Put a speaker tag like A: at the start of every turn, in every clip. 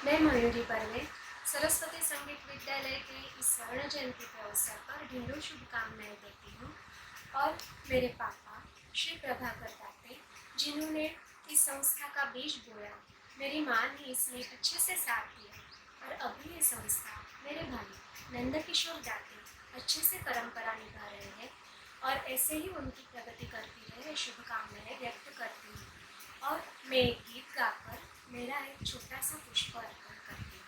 A: मैं मयूरी परवे सरस्वती संगीत विद्यालय के इस स्वर्ण जयंती के अवसर पर ढेरों शुभकामनाएं देती हूँ। और मेरे पापा श्री प्रभाकर दाते, जिन्होंने इस संस्था का बीज बोया, मेरी माँ ने इसमें अच्छे से साथ दिया और अभी ये संस्था मेरे भाई नंदकिशोर दाते अच्छे से परंपरा निभा रहे हैं और ऐसे ही उनकी प्रगति करती रहे, शुभकामनाएं व्यक्त करती हूँ। और मैं एक गीत गाकर मेरा एक छोटा सा पुष्प अर्पण करती हूँ।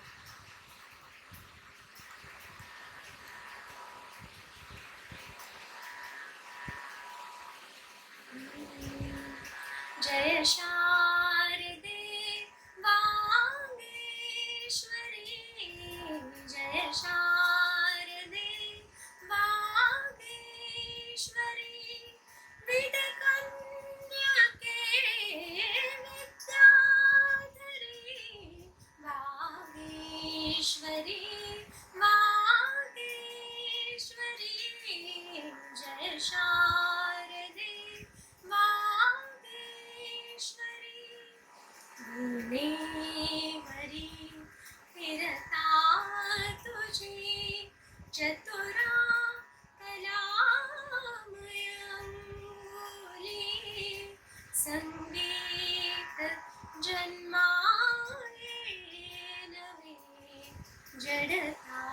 A: जय शारदे वागेश्वरी, जय शारदे वागेश्वरी, विद्या के विद्याधरी वागेश्वरी, वागेश्वरी, जय शारदे वागेश्वरी। भुवनेश्वरी फिरता तुझे चतुरा कलामय अंगुली, संगीत जन्माए नवे, जडता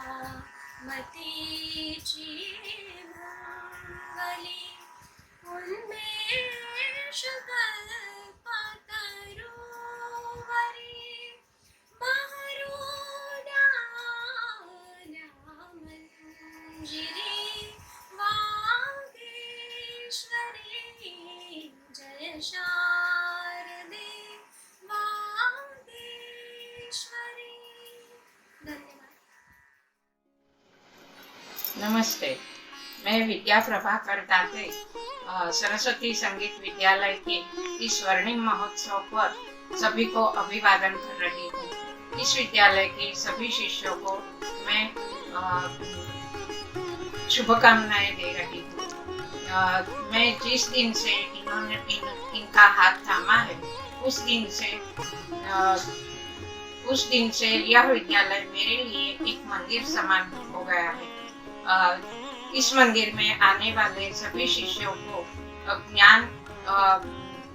A: मतीची मंगली, उन्मेष कल्पतरुवरी, मंजिरी वागेश्वरी, जय शारदे वागेश्वरी। धन्यवाद।
B: नमस्ते, मैं विद्या प्रभाकर दाते सरस्वती संगीत विद्यालय के इस स्वर्णिम महोत्सव पर सभी को अभिवादन कर रही हूँ। इस विद्यालय के सभी शिष्यों को मैं शुभकामनाएं दे रही हूँ। मैं जिस दिन से इन्होंने इनका हाथ थामा है, उस दिन से यह विद्यालय मेरे लिए एक मंदिर समान हो गया है। इस मंदिर में आने वाले सभी शिष्यों को ज्ञान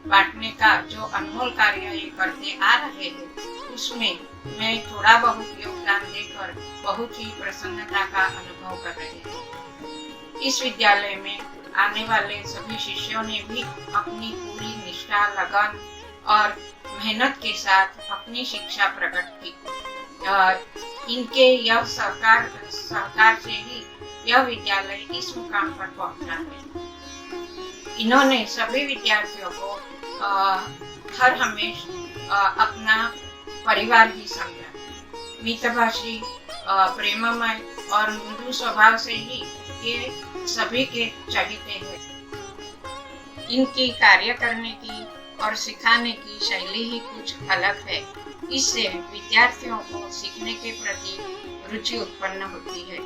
B: बांटने का जो अनमोल कार्य ये करते आ रहे हैं, उसमें मैं थोड़ा बहुत योगदान देकर बहुत ही प्रसन्नता का अनुभव कर रही हूँ। इस विद्यालय में आने वाले सभी शिष्यों ने भी अपनी पूरी निष्ठा, लगन और मेहनत के साथ अपनी शिक्षा प्रकट की। इनके यह सहकार से ही यह विद्यालय इस मुकाम पर पहुंचा है। इन्होंने सभी विद्यार्थियों को हर हमेशा अपना परिवार ही समझा। मितभाषी, प्रेममय और मृदु स्वभाव से ही ये सभी के चहेते हैं। इनकी कार्य करने की और सिखाने की शैली ही कुछ अलग है। इससे विद्यार्थियों को सीखने के प्रति रुचि उत्पन्न होती है।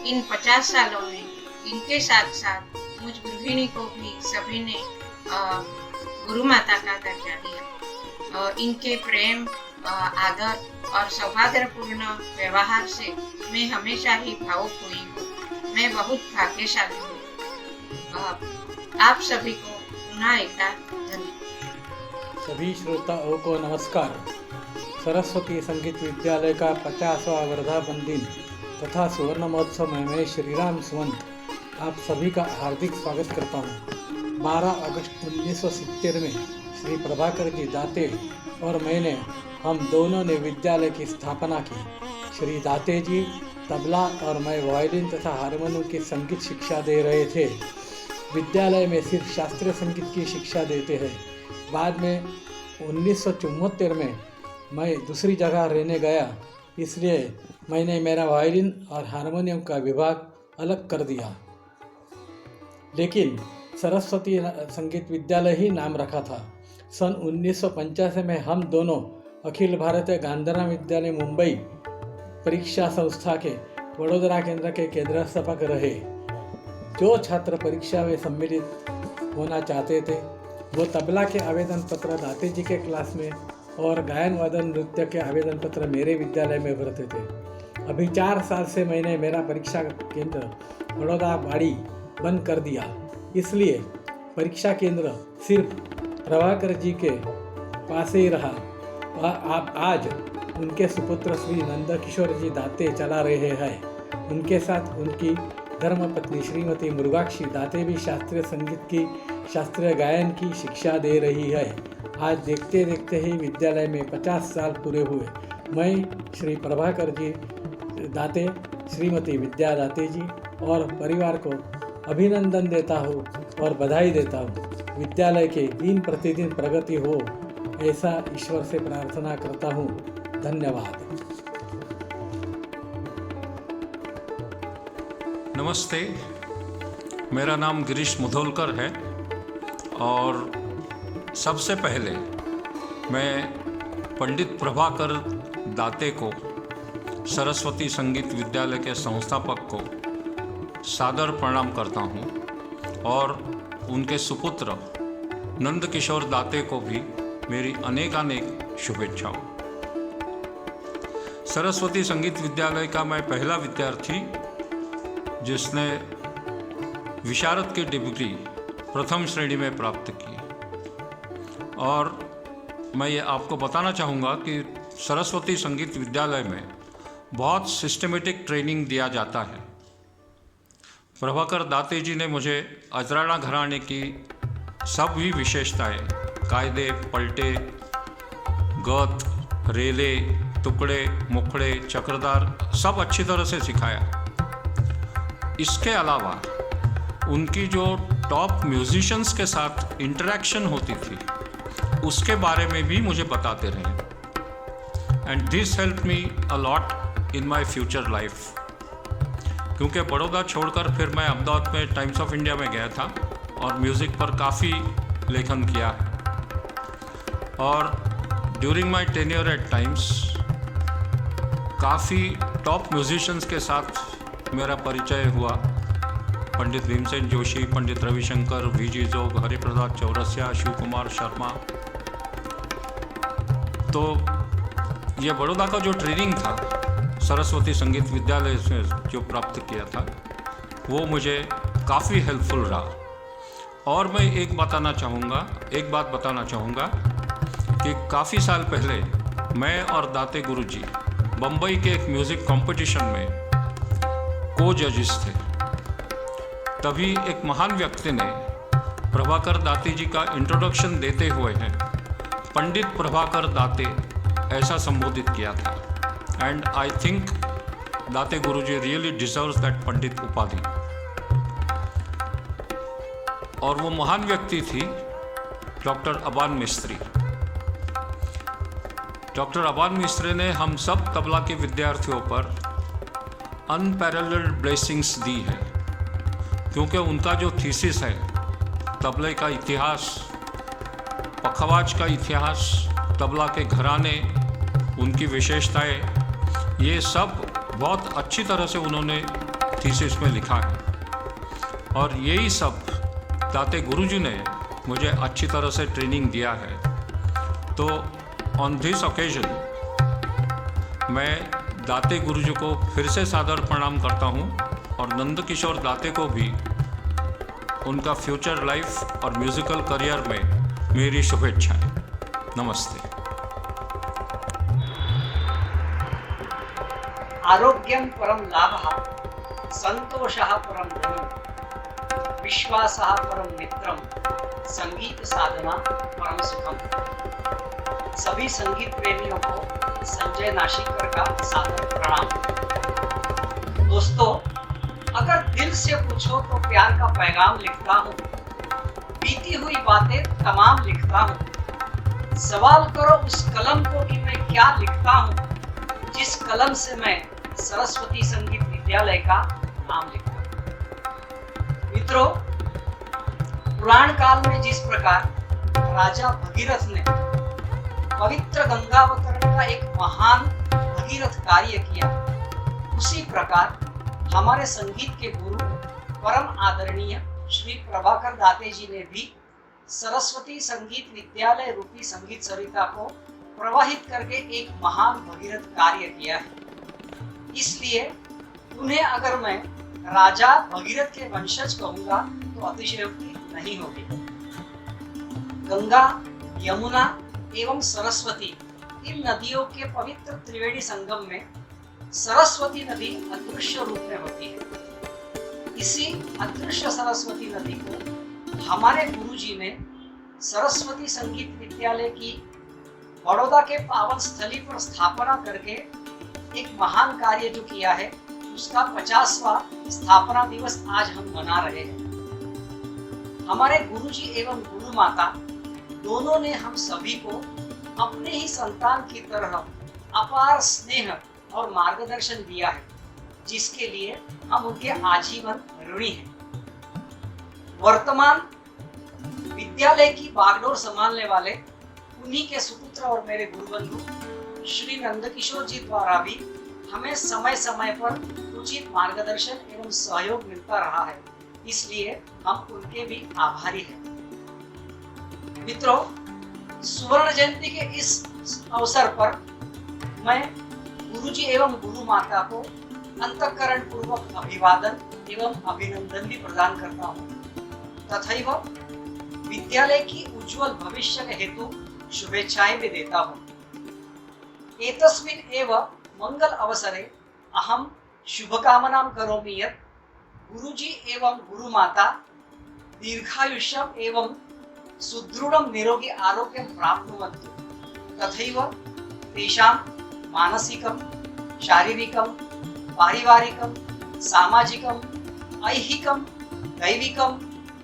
B: इन 50 सालों में इनके साथ साथ मुझ गृहिणी को भी सभी ने गुरु माता का दर्जा दिया। इनके प्रेम, आदर और सौहार्दपूर्ण व्यवहार से मैं हमेशा ही भावुक हुई हूँ। मैं बहुत भाग्यशाली हूँ। आप सभी को पुनः एक बार धन्यवाद।
C: सभी श्रोताओं को नमस्कार। सरस्वती संगीत विद्यालय का 50वां वर्धापन दिन तथा सुवर्ण महोत्सव में मैं श्रीराम सुमंत आप सभी का हार्दिक स्वागत करता हूँ। 12 अगस्त 1970 में श्री प्रभाकर जी दाते और हम दोनों ने विद्यालय की स्थापना की। श्री दाते जी तबला और मैं वायलिन तथा हारमोनियम की संगीत शिक्षा दे रहे थे। विद्यालय में सिर्फ शास्त्रीय संगीत की शिक्षा देते हैं। बाद में 1974 में मैं दूसरी जगह रहने गया, इसलिए मैंने मेरा वायलिन और हारमोनियम का विभाग अलग कर दिया, लेकिन सरस्वती संगीत विद्यालय ही नाम रखा था। सन 1985 में हम दोनों अखिल भारतीय गांधीराम विद्यालय मुंबई परीक्षा संस्था के वडोदरा केंद्र के केंद्राध्यापक रहे। जो छात्र परीक्षा में सम्मिलित होना चाहते थे वो तबला के आवेदन पत्र दाते जी के क्लास में और गायन वादन नृत्य के आवेदन पत्र मेरे विद्यालय में भरते थे। अभी 4 साल से मैंने मेरा परीक्षा केंद्र बड़ौदा बाड़ी बंद कर दिया, इसलिए परीक्षा केंद्र सिर्फ प्रभाकर जी के पास ही रहा। आज उनके सुपुत्र श्री नंदकिशोर जी दाते चला रहे हैं। उनके साथ उनकी धर्मपत्नी श्रीमती मुर्गाक्षी दाते भी शास्त्रीय संगीत की शास्त्रीय गायन की शिक्षा दे रही है। आज देखते देखते ही विद्यालय में 50 साल पूरे हुए। मैं श्री प्रभाकर जी दाते, श्रीमती विद्या दाते जी और परिवार को अभिनंदन देता हूँ और बधाई देता हूँ। विद्यालय के दिन प्रतिदिन प्रगति हो, ऐसा ईश्वर से प्रार्थना करता हूँ। धन्यवाद।
D: नमस्ते, मेरा नाम गिरीश मुधोलकर है और सबसे पहले मैं पंडित प्रभाकर दाते को, सरस्वती संगीत विद्यालय के संस्थापक को सादर प्रणाम करता हूँ और उनके सुपुत्र नंदकिशोर दाते को भी मेरी अनेकानेक शुभेच्छाओं। सरस्वती संगीत विद्यालय का मैं पहला विद्यार्थी जिसने विशारद की डिग्री प्रथम श्रेणी में प्राप्त की। और मैं ये आपको बताना चाहूँगा कि सरस्वती संगीत विद्यालय में बहुत सिस्टमेटिक ट्रेनिंग दिया जाता है। प्रभाकर दाते जी ने मुझे अजराना घराने की सभी विशेषताएं, कायदे, पलटे, गत, रेले, टुकड़े, मुखड़े, चक्रधार सब अच्छी तरह से सिखाया। इसके अलावा उनकी जो टॉप म्यूजिशियंस के साथ इंटरेक्शन होती थी उसके बारे में भी मुझे बताते रहे। And this help me a lot in my future life. क्योंकि बड़ौदा छोड़कर फिर मैं अहमदाबाद में टाइम्स ऑफ इंडिया में गया था और म्यूज़िक पर काफ़ी लेखन किया है। और during my tenure at times काफ़ी टॉप म्यूजिशियंस के साथ मेरा परिचय हुआ। पंडित भीमसेन जोशी, पंडित रविशंकर, वीजी जोग, हरिप्रसाद चौरसिया, शिव कुमार शर्मा। तो ये बड़ौदा का जो ट्रेनिंग था सरस्वती संगीत विद्यालय से जो प्राप्त किया था वो मुझे काफ़ी हेल्पफुल रहा। और मैं एक बात बताना चाहूँगा कि काफ़ी साल पहले मैं और दाते गुरुजी बम्बई के एक म्यूज़िक कंपटीशन में को जजेस थे। तभी एक महान व्यक्ति ने प्रभाकर दाते जी का इंट्रोडक्शन देते हुए हैं पंडित प्रभाकर दाते ऐसा संबोधित किया था। And I think Date Guruji really deserves that पंडित उपाधि। और वो महान व्यक्ति थी डॉक्टर अबान मिस्त्री। डॉक्टर अबान मिस्त्री ने हम सब तबला के विद्यार्थियों पर अनपैरेलल्ड ब्लेसिंग्स दी है, क्योंकि उनका जो थीसिस है तबले का इतिहास, पखवाज का इतिहास, तबला के घराने, उनकी विशेषताएं, ये सब बहुत अच्छी तरह से उन्होंने थीसिस में लिखा है। और यही सब दाते गुरुजी ने मुझे अच्छी तरह से ट्रेनिंग दिया है। तो ऑन दिस ओकेजन मैं दाते गुरुजी को फिर से सादर प्रणाम करता हूँ और नंदकिशोर दाते को भी उनका फ्यूचर लाइफ और म्यूज़िकल करियर में मेरी शुभेच्छाएं। नमस्ते।
E: आरोग्यं परम लाभः, संतोषः परम धनम्, विश्वासः परम मित्रम्, संगीत साधना परम सुखम। सभी संगीत प्रेमियों को संजय नाशिकर का सादर प्रणाम। दोस्तों, अगर दिल से पूछो तो प्यार का पैगाम लिखता हूँ, बीती हुई बातें तमाम लिखता हूँ। सवाल करो उस कलम को कि मैं क्या लिखता हूँ, जिस कलम से मैं सरस्वती संगीत विद्यालय का नाम लिखता हूँ। मित्रों, पुराण काल में जिस प्रकार राजा भगीरथ ने पवित्र गंगावतरण का एक महान भगीरथ कार्य किया, उसी प्रकार हमारे संगीत के गुरु परम आदरणीय श्री प्रभाकर दाते जी ने भी सरस्वती संगीत विद्यालय रूपी संगीत सरिता को प्रवाहित करके एक महान भगीरथ कार्य किया है। इसलिए उन्हें अगर मैं राजा भगीरथ के वंशज कहूंगा तो अतिशयोक्ति नहीं होगी। गंगा, यमुना एवं सरस्वती इन नदियों के पवित्र त्रिवेणी संगम में सरस्वती नदी अदृश्य रूप में होती है। इसी अदृश्य सरस्वती नदी को हमारे गुरुजी ने सरस्वती संगीत विद्यालय की बड़ौदा के पावन स्थली पर स्थापना करके एक महान कार्य जो किया है, उसका 50वां स्थापना दिवस आज हम मना रहे हैं। हमारे गुरुजी एवं गुरु माता दोनों ने हम सभी को अपने ही संतान की तरह अपार स्नेह और मार्गदर्शन दिया है, जिसके लिए हम उनके आजीवन ऋणी हैं। वर्तमान विद्यालय की बागडोर संभालने वाले उन्हीं के सुपुत्र और मेरे गुरुबंधु श्री नंदकिशोर जी द्वारा भी हमें समय समय पर उचित मार्गदर्शन एवं सहयोग मिलता रहा है, इसलिए हम उनके भी आभारी हैं। मित्रों, सुवर्ण जयंती के इस अवसर पर मैं गुरुजी एवं गुरु माता को अंतःकरण पूर्वक अभिवादन एवं अभिनंदन भी प्रदान करता हूँ तथैव विद्यालय की उज्जवल भविष्य के हेतु शुभेच्छाएं भी देता हूँ। एतस्मिन् एव मंगल अवसरे अहम शुभकामनां करोमि यत् गुरुजी एवं गुरु माता दीर्घायुष्यम् एवं सुदृढं निरोगी आरोग्यं प्राप्नुवन्तु तथैव तेषां मानसिकं, शारीरिकं, पारिवारिकं, सामाजिकं, ऐहिकं, दैविकं,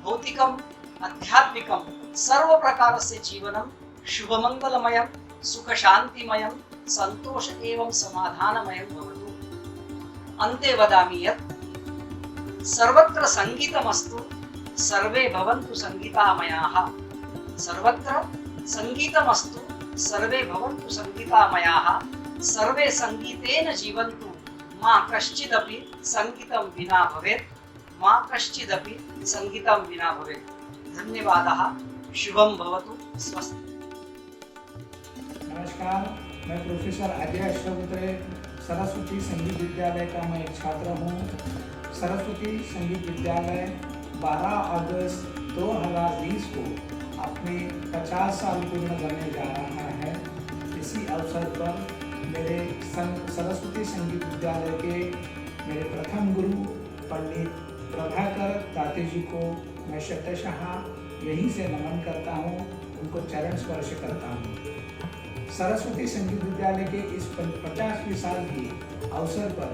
E: भौतिकं, आध्यात्मिकं सर्व प्रकारस्य जीवनं शुभमंगलमयं, सुख शांतिमयं, संतोष एवं समाधानमयं भवतु। अन्ते वदामि यत् सर्वत्र संगीतमस्तु, सर्वे भवन्तु संगीतामयाः। सर्वत्र संगीतमस्तु, सर्वे भवन्तु संगीतामयाः। सर्वे संगीतेन जीवन्तु, मा कश्चिदपि संगीतं विना भवेत्, मा कश्चिदपि संगीतं विना भवेत्। धन्यवादः। शुभम भवतु। स्वस्ति।
F: नमस्कार, मैं प्रोफेसर अजय अश्वपुत्रे सरस्वती संगीत विद्यालय का मैं एक छात्र हूँ। सरस्वती संगीत विद्यालय 12 अगस्त 2020 को अपने 50 साल पूर्ण करने जा रहा है। इसी अवसर पर मेरे सरस्वती संगीत विद्यालय के मेरे प्रथम गुरु पंडित प्रभाकर दाते जी को मैं शतशः यहीं से नमन करता हूँ, उनको चरण स्पर्श करता हूँ। सरस्वती संगीत विद्यालय के इस 50वीं साल की अवसर पर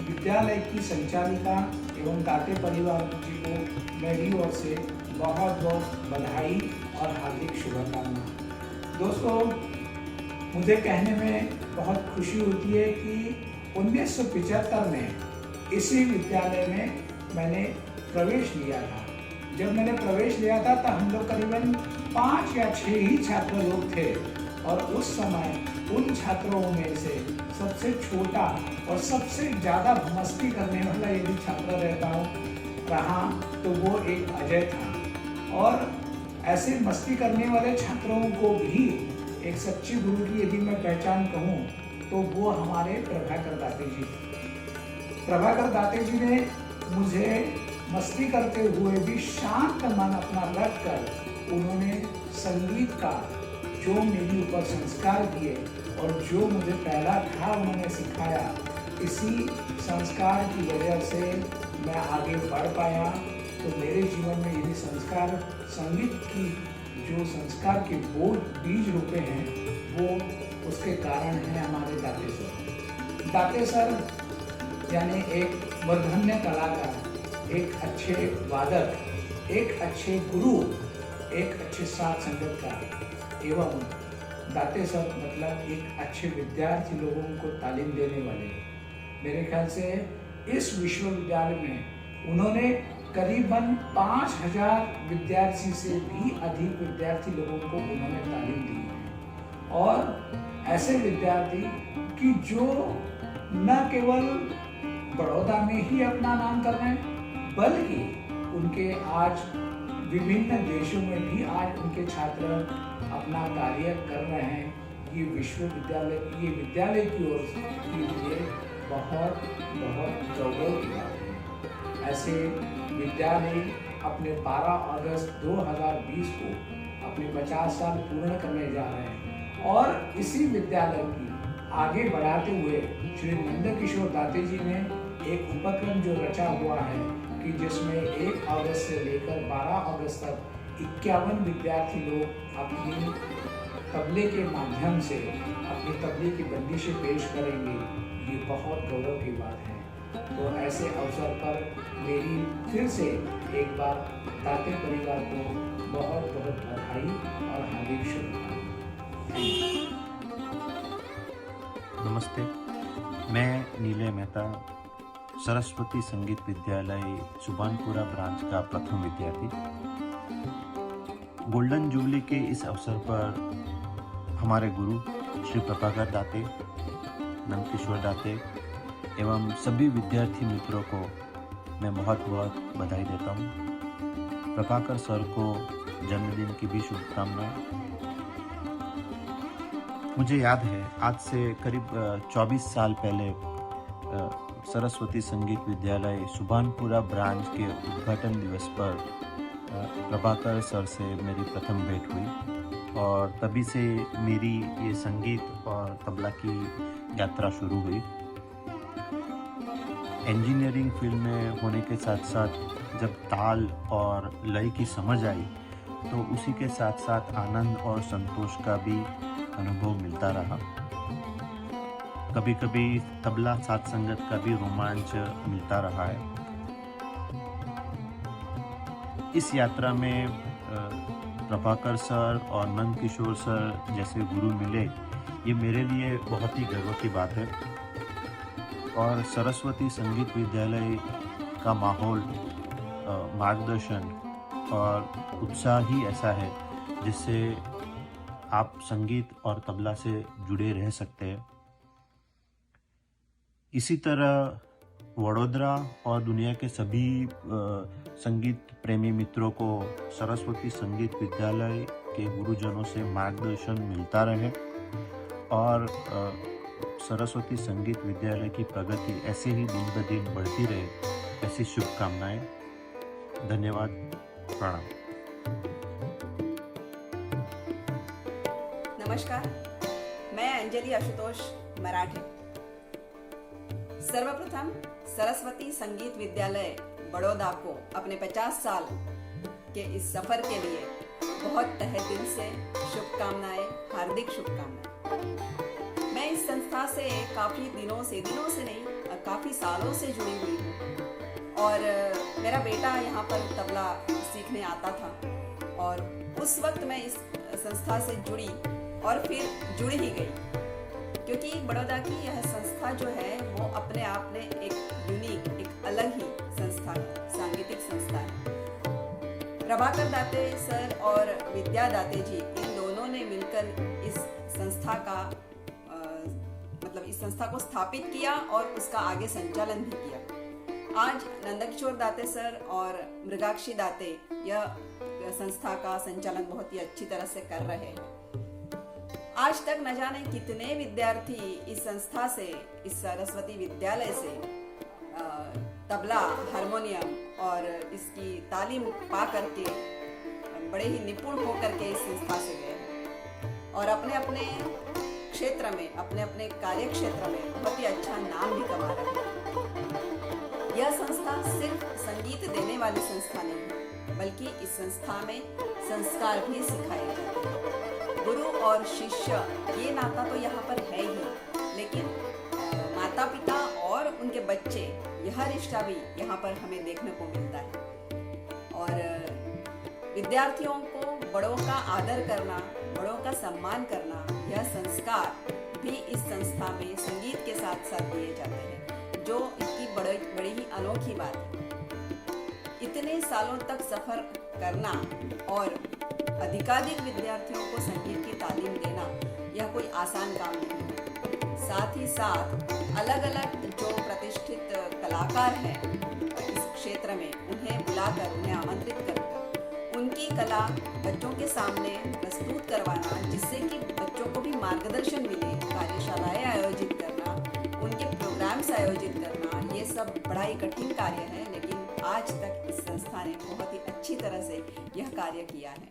F: विद्यालय की संचालिका एवं दाते परिवार जी को मेरी ओर से बहुत बहुत बधाई और हार्दिक शुभकामनाएं। दोस्तों, मुझे कहने में बहुत खुशी होती है कि 1975 में इसी विद्यालय में मैंने प्रवेश लिया था। जब मैंने प्रवेश लिया था तो हम लोग करीबन 5 या 6 ही छात्र लोग थे और उस समय उन छात्रों में से सबसे छोटा और सबसे ज़्यादा मस्ती करने वाला यदि छात्र रहा तो वो एक अजय था। और ऐसे मस्ती करने वाले छात्रों को भी एक सच्ची गुरु की यदि मैं पहचान कहूँ तो वो हमारे प्रभाकर दाते जी। प्रभाकर दाते जी ने मुझे मस्ती करते हुए भी शांत मन अपना रखकर उन्होंने संगीत का जो मेरे ऊपर संस्कार दिए और जो मुझे पहला था उन्होंने सिखाया, इसी संस्कार की वजह से मैं आगे बढ़ पाया। तो मेरे जीवन में यदि संस्कार संगीत की जो संस्कार के बीज रूपे हैं वो उसके कारण हैं हमारे दाते सर। दाते सर यानी एक वर्धन्य कलाकार, एक अच्छे वादक, एक अच्छे गुरु, एक अच्छे साथ संगतकार एवं दाते सर मतलब एक अच्छे विद्यार्थी लोगों को तालीम देने वाले। मेरे ख्याल से इस विश्वविद्यालय में उन्होंने करीबन 5000 विद्यार्थी से भी अधिक विद्यार्थी लोगों को उन्होंने तालीम दी है। और ऐसे विद्यार्थी कि जो न केवल बड़ौदा में ही अपना नाम कर रहे हैं बल्कि उनके आज विभिन्न देशों में भी आज उनके छात्र अपना कार्य कर रहे हैं। ये विश्वविद्यालय, ये विद्यालय की ओर के लिए बहुत बहुत गौरव की बात है। ऐसे विद्यालय अपने 12 अगस्त 2020 को अपने 50 साल पूर्ण करने जा रहे हैं और इसी विद्यालय की आगे बढ़ाते हुए श्री नंदकिशोर दाते जी ने एक उपक्रम जो रचा हुआ है कि जिसमें 1 अगस्त से लेकर 12 अगस्त तक 51 विद्यार्थी लोग अपनी तबले के माध्यम से अपनी तबले की बंदिशें पेश करेंगे। ये बहुत गौरव की बात है। तो ऐसे अवसर पर मेरी फिर से एक बार दाते परिवार को बहुत बहुत बधाई और हार्दिक शुभकामनाएं।
G: नमस्ते, मैं नीले मेहता सरस्वती संगीत विद्यालय सुभानपुरा ब्रांच का प्रथम विद्यार्थी। गोल्डन जुबली के इस अवसर पर हमारे गुरु श्री प्रभाकर दाते, नंदकिशोर दाते एवं सभी विद्यार्थी मित्रों को मैं बहुत बहुत बधाई देता हूँ। प्रभाकर सर को जन्मदिन की भी शुभकामनाएं। मुझे याद है आज से करीब 24 साल पहले सरस्वती संगीत विद्यालय सुभानपुरा ब्रांच के उद्घाटन दिवस पर प्रभाकर सर से मेरी प्रथम भेंट हुई और तभी से मेरी ये संगीत और तबला की यात्रा शुरू हुई। इंजीनियरिंग फील्ड में होने के साथ साथ जब ताल और लय की समझ आई तो उसी के साथ साथ आनंद और संतोष का भी अनुभव मिलता रहा। कभी कभी तबला साथ संगत का भी रोमांच मिलता रहा है। इस यात्रा में प्रभाकर सर और नंदकिशोर सर जैसे गुरु मिले, ये मेरे लिए बहुत ही गर्व की बात है। और सरस्वती संगीत विद्यालय का माहौल, मार्गदर्शन और उत्साह ही ऐसा है जिससे आप संगीत और तबला से जुड़े रह सकते हैं। इसी तरह वडोदरा और दुनिया के सभी संगीत प्रेमी मित्रों को सरस्वती संगीत विद्यालय के गुरुजनों से मार्गदर्शन मिलता रहे और सरस्वती संगीत विद्यालय की प्रगति ऐसे ही दिन ब दिन बढ़ती रहे, ऐसी शुभकामनाएं। धन्यवाद, प्रणाम।
H: नमस्कार, मैं अंजलि आशुतोष मराठे। सर्वप्रथम सरस्वती संगीत विद्यालय बड़ौदा को अपने 50 साल के इस सफर के लिए बहुत तहे दिल से शुभकामनाएं, हार्दिक शुभकामनाएं। मैं इस संस्था से काफ़ी दिनों से नहीं, काफ़ी सालों से जुड़ी हुई हूँ और मेरा बेटा यहाँ पर तबला सीखने आता था और उस वक्त मैं इस संस्था से जुड़ी और फिर जुड़ ही गई, क्योंकि बड़ौदा की यह संस्था जो है वो अपने आप में एक यूनिक, एक अलग ही संस्था है, सांगीतिक संस्था है। प्रभाकर दाते सर और विद्या दाते जी, इन दोनों ने मिलकर इस संस्था का इस संस्था को स्थापित किया और उसका आगे संचालन भी किया। आज नंदकिशोर दाते सर और मृगाक्षी दाते यह संस्था का संचालन बहुत ही अच्छी तरह से कर रहे हैं। आज तक न जाने कितने विद्यार्थी इस संस्था से, इस सरस्वती विद्यालय से तबला, हारमोनियम और इसकी तालीम पा करके बड़े ही निपुण होकर के इस संस्था से गए हैं और अपने अपने क्षेत्र में, अपने अपने कार्य क्षेत्र में बहुत ही अच्छा नाम भी कमा रहे हैं। यह संस्था सिर्फ संगीत देने वाली संस्था नहीं है, बल्कि इस संस्था में संस्कार भी सिखाए जाते हैं। गुरु और शिष्य ये नाता तो यहाँ पर है ही, लेकिन माता पिता और उनके बच्चे, यह रिश्ता भी यहाँ पर हमें देखने को मिलता है। और विद्यार्थियों को बड़ों का आदर करना, बड़ों का सम्मान करना, यह संस्कार भी इस संस्था में संगीत के साथ साथ दिए जाते हैं, जो इसकी बड़ी ही अनोखी बात है। इतने सालों तक सफर करना और अधिकाधिक विद्यार्थियों को संगीत की तालीम देना, यह कोई आसान काम नहीं है। साथ ही साथ अलग अलग जो प्रतिष्ठित कलाकार हैं इस क्षेत्र में, उन्हें बुलाकर, उन्हें आमंत्रित कर उनकी कला बच्चों के सामने प्रस्तुत करवाना, जिससे कि बच्चों बच्चों को भी मार्गदर्शन मिले, कार्यशालाएं आयोजित करना, उनके प्रोग्राम्स आयोजित करना, ये सब बड़ा ही कठिन कार्य है, लेकिन आज तक इस संस्था ने बहुत ही अच्छी तरह से यह कार्य किया है।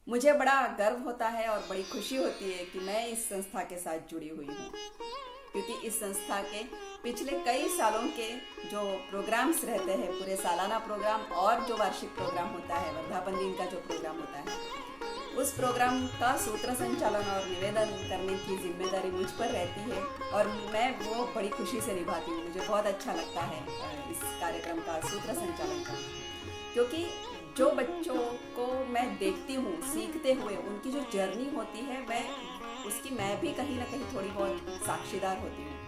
H: मुझे बड़ा गर्व होता है और बड़ी खुशी होती है कि मैं इस संस्था के साथ जुड़ी हुई हूँ, क्योंकि इस संस्था के पिछले कई सालों के जो प्रोग्राम्स रहते हैं, पूरे सालाना प्रोग्राम और जो वार्षिक प्रोग्राम होता है, वर्धापन दिन का जो प्रोग्राम होता है, उस प्रोग्राम का सूत्र संचालन और निवेदन करने की जिम्मेदारी मुझ पर रहती है और मैं वो बड़ी खुशी से निभाती हूँ। मुझे बहुत अच्छा लगता है इस कार्यक्रम का सूत्र संचालन करना, क्योंकि जो बच्चों को मैं देखती हूँ सीखते हुए, उनकी जो जर्नी होती है, मैं भी कहीं ना कहीं थोड़ी बहुत साक्षीदार होती हूँ।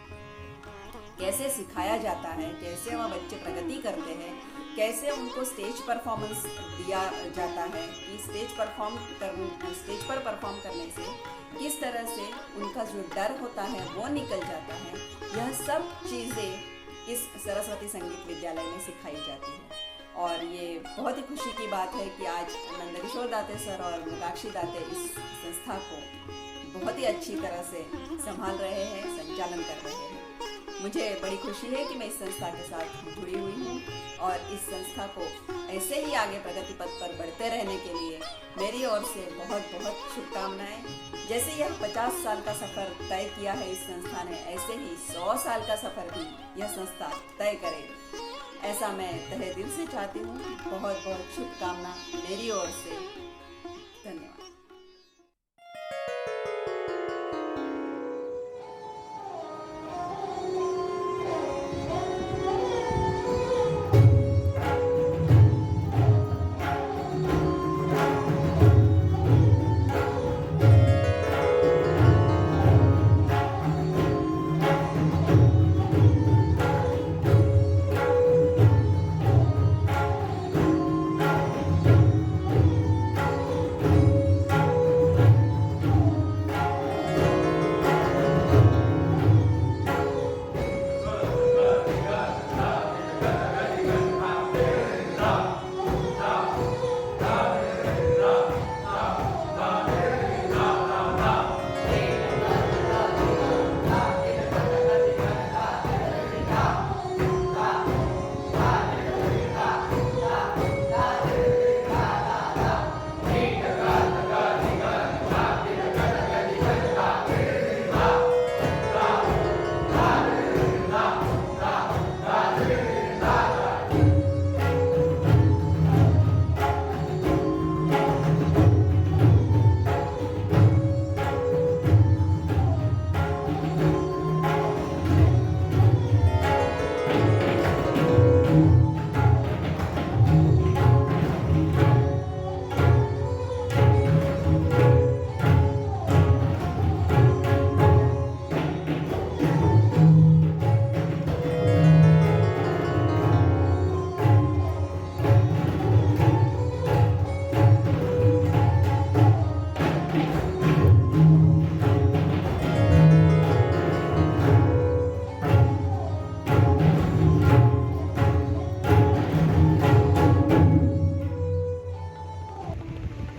H: कैसे सिखाया जाता है, कैसे वह बच्चे प्रगति करते हैं, कैसे उनको स्टेज परफॉर्मेंस दिया जाता है कि स्टेज पर परफॉर्म करने से किस तरह से उनका जो डर होता है वो निकल जाता है। यह सब चीज़ें इस सरस्वती संगीत विद्यालय में सिखाई जाती है और ये बहुत ही खुशी की बात है कि आज नंदकिशोर दाते सर और मृगाक्षी दाते इस संस्था को बहुत ही अच्छी तरह से संभाल रहे हैं, संचालन कर रहे हैं। मुझे बड़ी खुशी है कि मैं इस संस्था के साथ जुड़ी हुई हूँ और इस संस्था को ऐसे ही आगे प्रगति पथ पर बढ़ते रहने के लिए मेरी ओर से बहुत बहुत शुभकामनाएं। जैसे यह 50 साल का सफ़र तय किया है इस संस्था ने, ऐसे ही 100 साल का सफ़र भी यह संस्था तय करे, ऐसा मैं तहे दिल से चाहती हूँ। बहुत बहुत शुभकामना मेरी ओर से। धन्यवाद।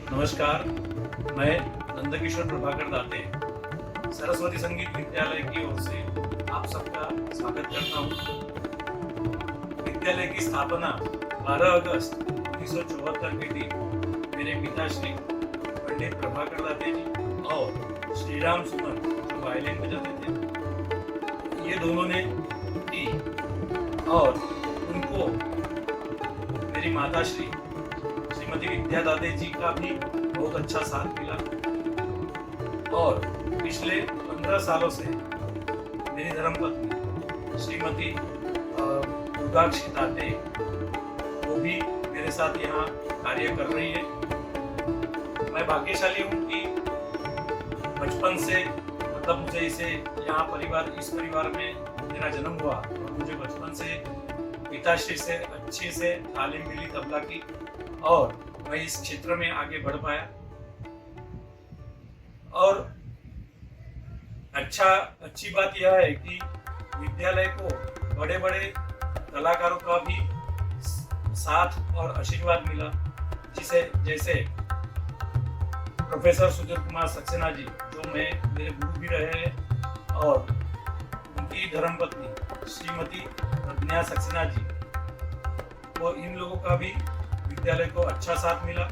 I: नमस्कार, मैं नंदकिशोर प्रभाकर दाते सरस्वती संगीत विद्यालय की ओर से आप सबका स्वागत करता हूँ। विद्यालय की स्थापना 12 अगस्त 1974 की थी। मेरे पिताश्री पंडित प्रभाकर दाते जी और श्रीराम सुमन जो वायलिन बजाते थे, ये दोनों ने की और उनको मेरी माताश्री श्रीमती विद्या दाते जी का भी बहुत अच्छा साथ मिला और पिछले 15 सालों से मेरी धर्मपत्नी श्रीमती मृगाक्षी दाते वो भी मेरे साथ यहाँ कार्य कर रही है। मैं भाग्यशाली हूँ कि बचपन से मतलब मुझे इस परिवार में मेरा जन्म हुआ और मुझे बचपन से पिताश्री से अच्छे से तालीम मिली तबला की और मैं इस क्षेत्र में आगे बढ़ पाया। और अच्छी बात यह है कि विद्यालय को बड़े बड़े कलाकारों का भी साथ और आशीर्वाद मिला, जैसे प्रोफेसर सुधीर कुमार सक्सेना जी, जो मेरे गुरु भी रहे हैं, और उनकी धर्मपत्नी श्रीमती प्रज्ञा सक्सेना जी, वो इन लोगों का भी विद्यालय को अच्छा साथ मिला।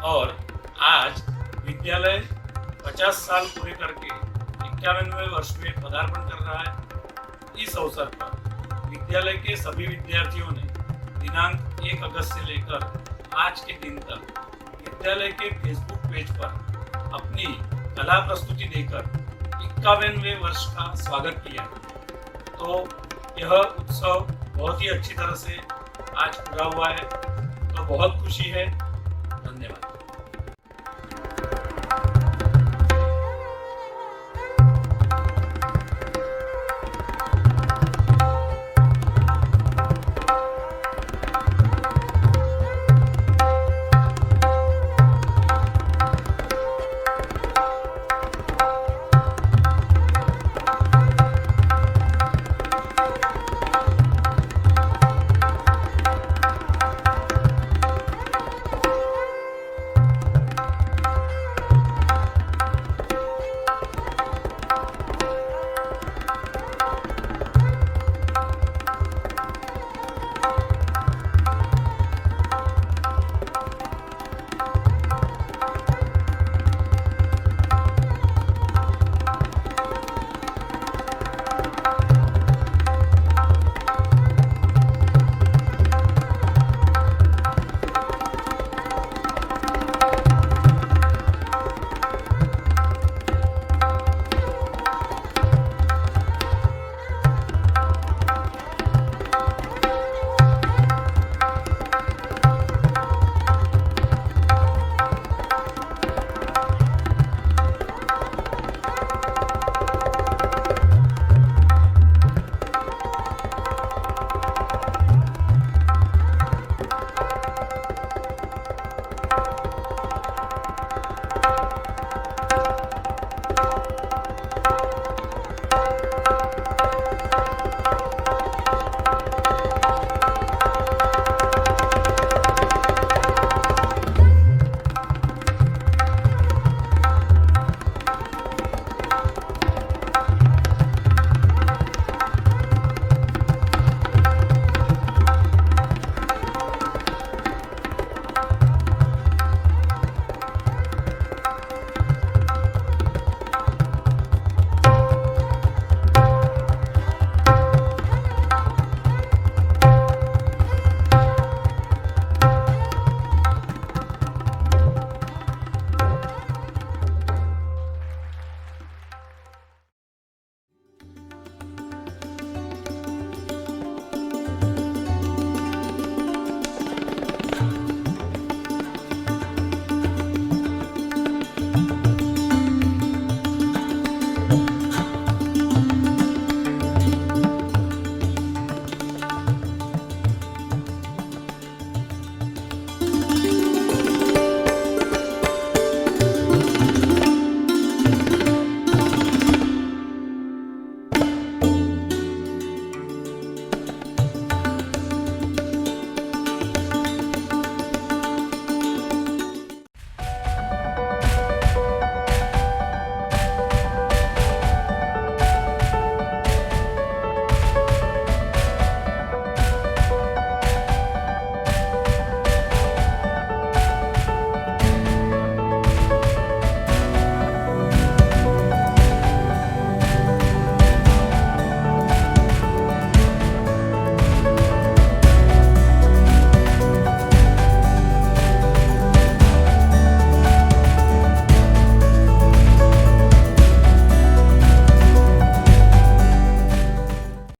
I: और आज विद्यालय 50 साल पूरे करके 51वें वर्ष में पदार्पण कर रहा है। इस अवसर पर विद्यालय के सभी विद्यार्थियों ने दिनांक 1 अगस्त से लेकर आज के दिन तक विद्यालय के फेसबुक पेज पर अपनी कला प्रस्तुति देकर 51वें वर्ष का स्वागत किया। तो यह उत्सव बहुत ही अच्छी तरह से आज पूरा हुआ है, तो बहुत खुशी है। धन्यवाद।